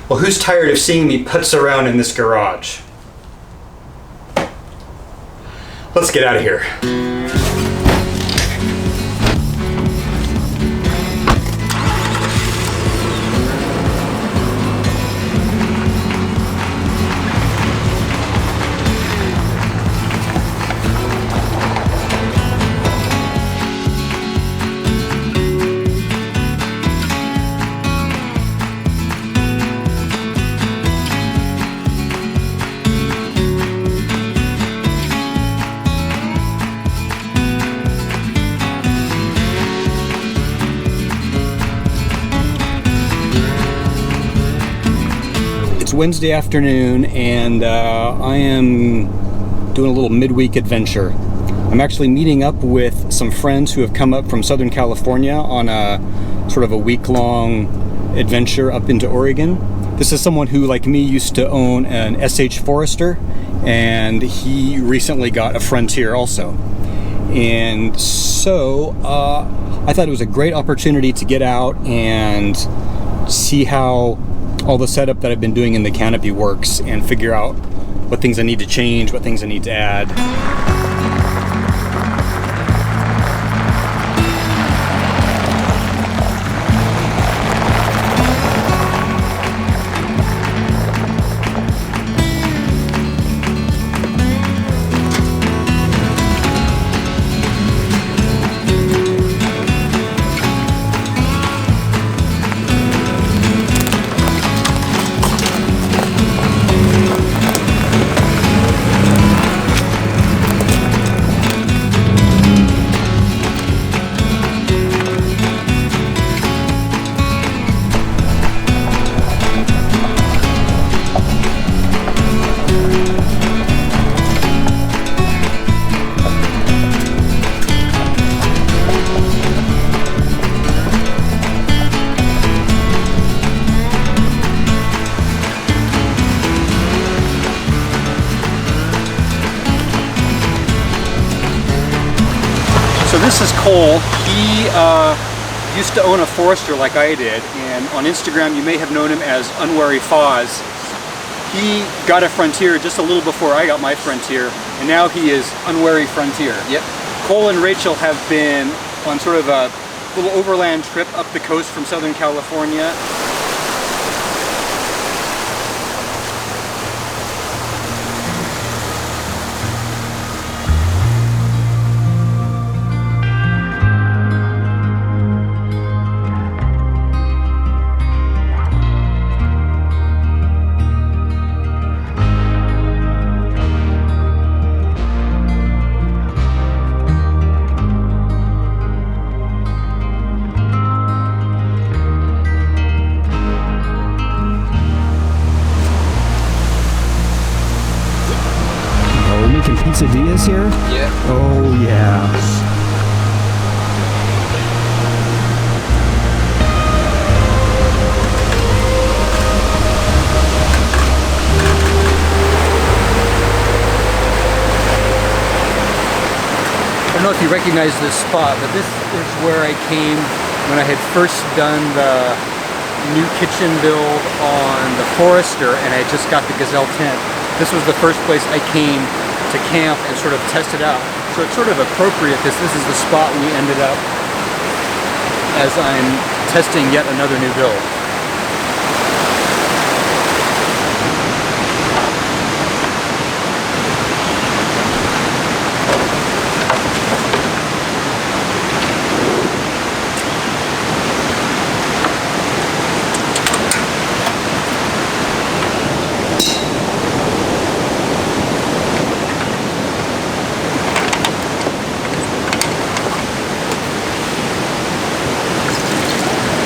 Well, who's tired of seeing me putz around in this garage? Let's get out of here. Wednesday afternoon, and I am doing a little midweek adventure. I'm actually meeting up with some friends who have come up from Southern California on a sort of a week-long adventure up into Oregon. This is someone who, like me, used to own an SH Forester, and he recently got a Frontier also. And so I thought it was a great opportunity to get out and see how all the setup that I've been doing in the canopy works and figure out what things I need to change, what things I need to add. So this is Cole. He used to own a Forester like I did, and on Instagram you may have known him as Unwary Foz. He got a Frontier just a little before I got my Frontier, and now he is Unwary Frontier. Yep. Cole and Rachel have been on sort of a little overland trip up the coast from Southern California. Quesadillas here? Yeah. Oh yeah. I don't know if you recognize this spot, but this is where I came when I had first done the new kitchen build on the Forester, and I just got the Gazelle tent. This was the first place I came to camp and sort of test it out. So it's sort of appropriate because this is the spot we ended up as I'm testing yet another new build.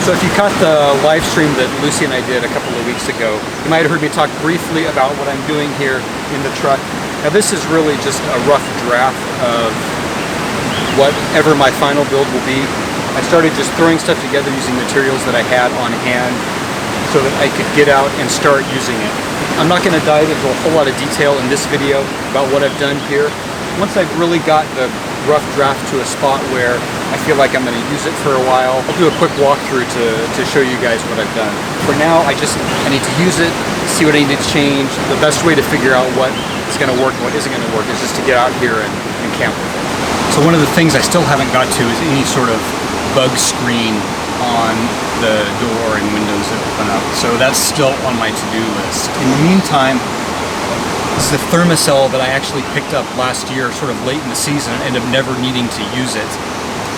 So if you caught the live stream that Lucy and I did a couple of weeks ago, you might have heard me talk briefly about what I'm doing here in the truck. Now this is really just a rough draft of whatever my final build will be. I started just throwing stuff together using materials that I had on hand so that I could get out and start using it. I'm not going to dive into a whole lot of detail in this video about what I've done here. Once I've really got the rough draft to a spot where I feel like I'm going to use it for a while. I'll do a quick walkthrough to show you guys what I've done. For now, I need to use it, see what I need to change. The best way to figure out what is going to work and what isn't going to work is just to get out here and camp with it. So one of the things I still haven't got to is any sort of bug screen on the door and windows that open up. So that's still on my to-do list. In the meantime, this is a thermocell that I actually picked up last year, sort of late in the season, and ended up never needing to use it.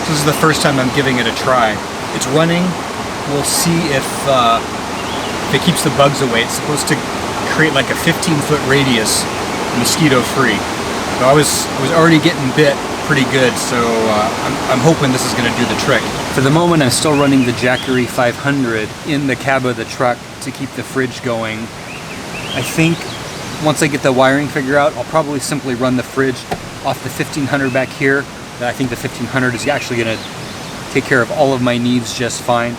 So this is the first time I'm giving it a try. It's running. We'll see if it keeps the bugs away. It's supposed to create like a 15-foot radius, mosquito-free. So I was already getting bit pretty good, so I'm hoping this is going to do the trick. For the moment, I'm still running the Jackery 500 in the cab of the truck to keep the fridge going. I think once I get the wiring figured out, I'll probably simply run the fridge off the 1500 back here. I think the 1500 is actually going to take care of all of my needs just fine,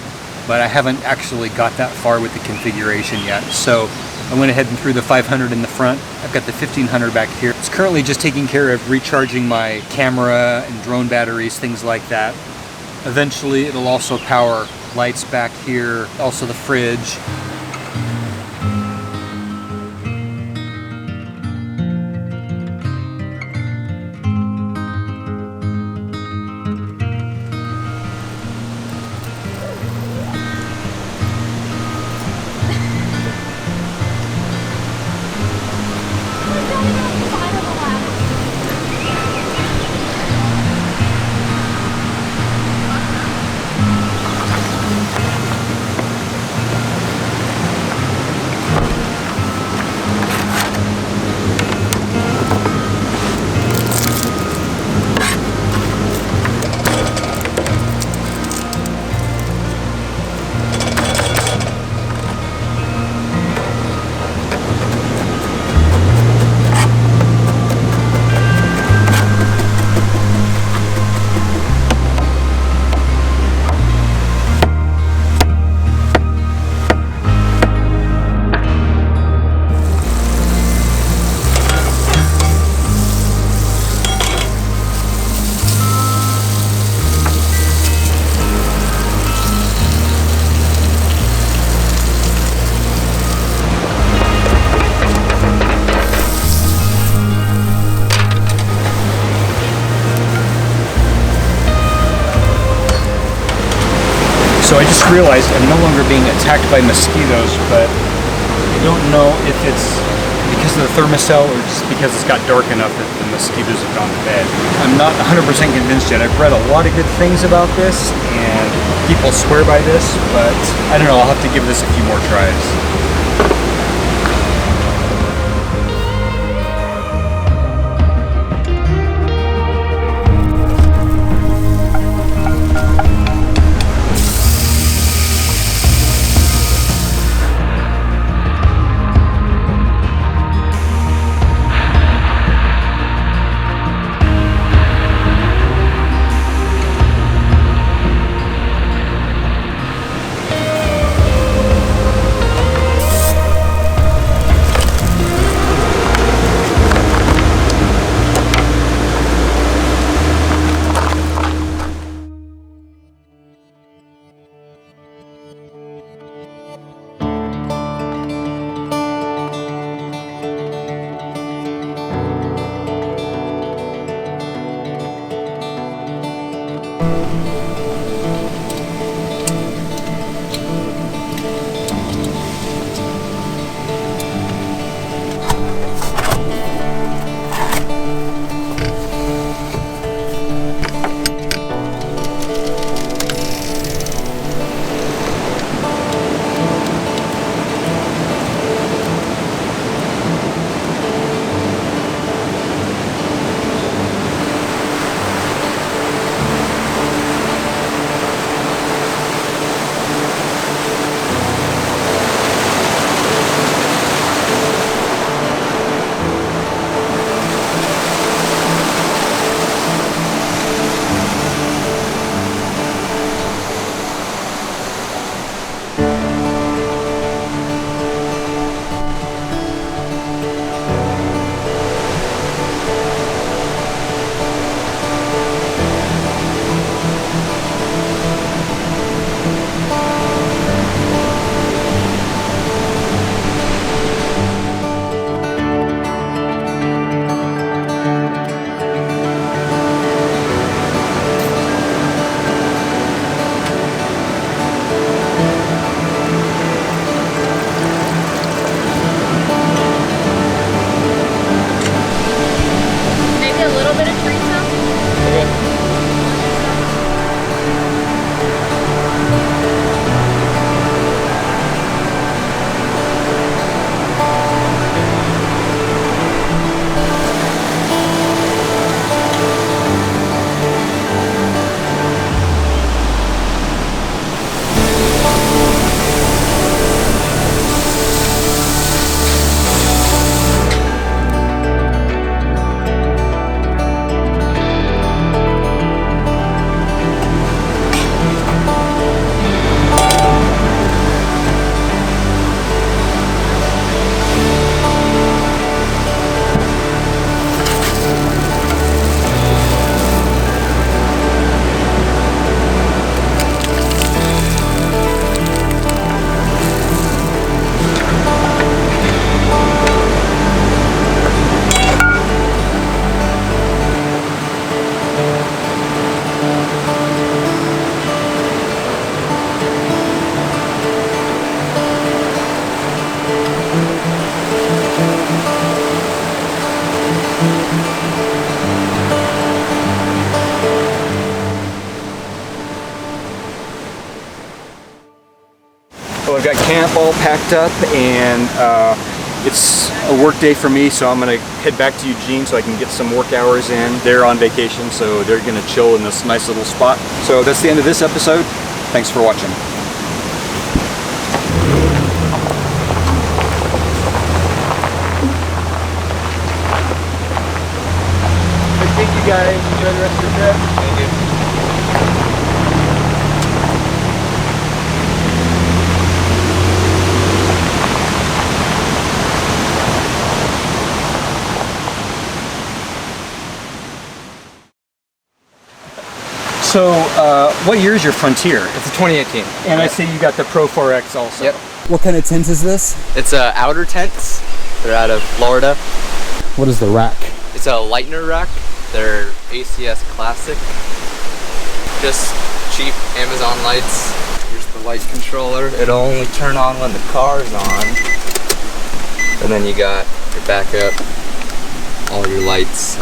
but I haven't actually got that far with the configuration yet. So I went ahead and threw the 500 in the front. I've got the 1500 back here. It's currently just taking care of recharging my camera and drone batteries, things like that. Eventually it'll also power lights back here, also the fridge. So I just realized I'm no longer being attacked by mosquitoes, but I don't know if it's because of the thermocell or just because it's got dark enough that the mosquitoes have gone to bed. I'm not 100% convinced yet. I've read a lot of good things about this and people swear by this, but I don't know, I'll have to give this a few more tries. So I've got camp all packed up, and it's a work day for me, so I'm gonna head back to Eugene so I can get some work hours in. They're on vacation, so they're gonna chill in this nice little spot. So that's the end of this episode. Thanks for watching. Thank you guys. Enjoy the rest of your trip. Thank you. So, what year is your Frontier? It's a 2018. And I see you got the Pro 4X also. Yep. What kind of tent is this? It's outer tents. They're out of Florida. What is the rack? It's a Lightner rack. They're ACS Classic. Just cheap Amazon lights. Here's the light controller. It'll only turn on when the car's on. And then you got your backup, all your lights.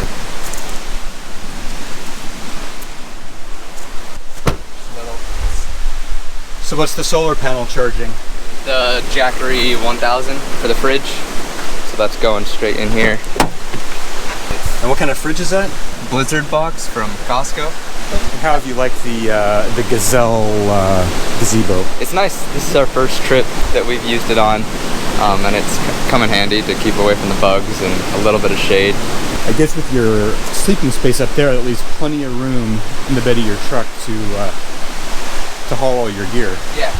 So what's the solar panel charging? The Jackery 1000 for the fridge. So that's going straight in here. And what kind of fridge is that? Blizzard box from Costco. How have you liked the Gazelle gazebo? It's nice. This is our first trip that we've used it on, and it's come in handy to keep away from the bugs and a little bit of shade. I guess with your sleeping space up there, at least plenty of room in the bed of your truck to haul all your gear. Yeah.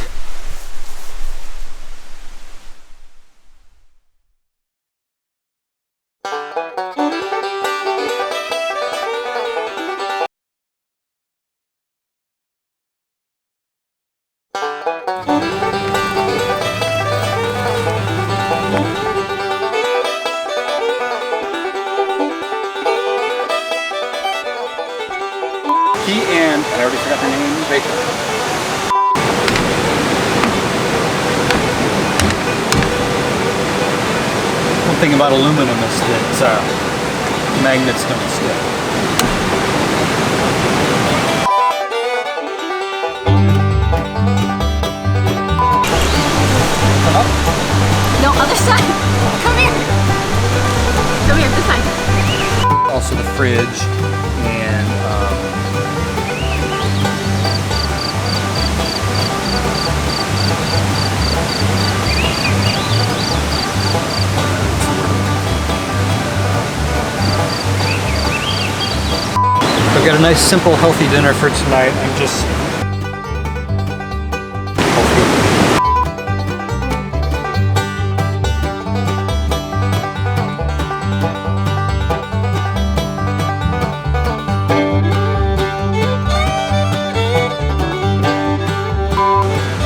He and I already forgot her name. Rachel. One thing about aluminum is that magnets don't stick. No, other side. Come here. Come here, this side. Also the fridge and I've got a nice, simple, healthy dinner for tonight. I'm just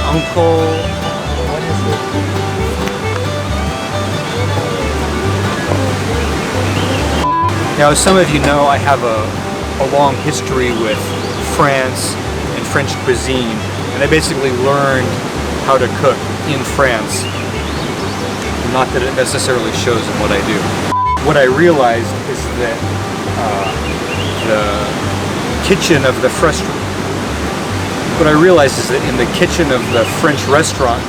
Uncle. What is it? Now, as some of you know, I have a long history with France and French cuisine, and I basically learned how to cook in France. Not that it necessarily shows in what I do. What I realized is that the kitchen of the French restaurant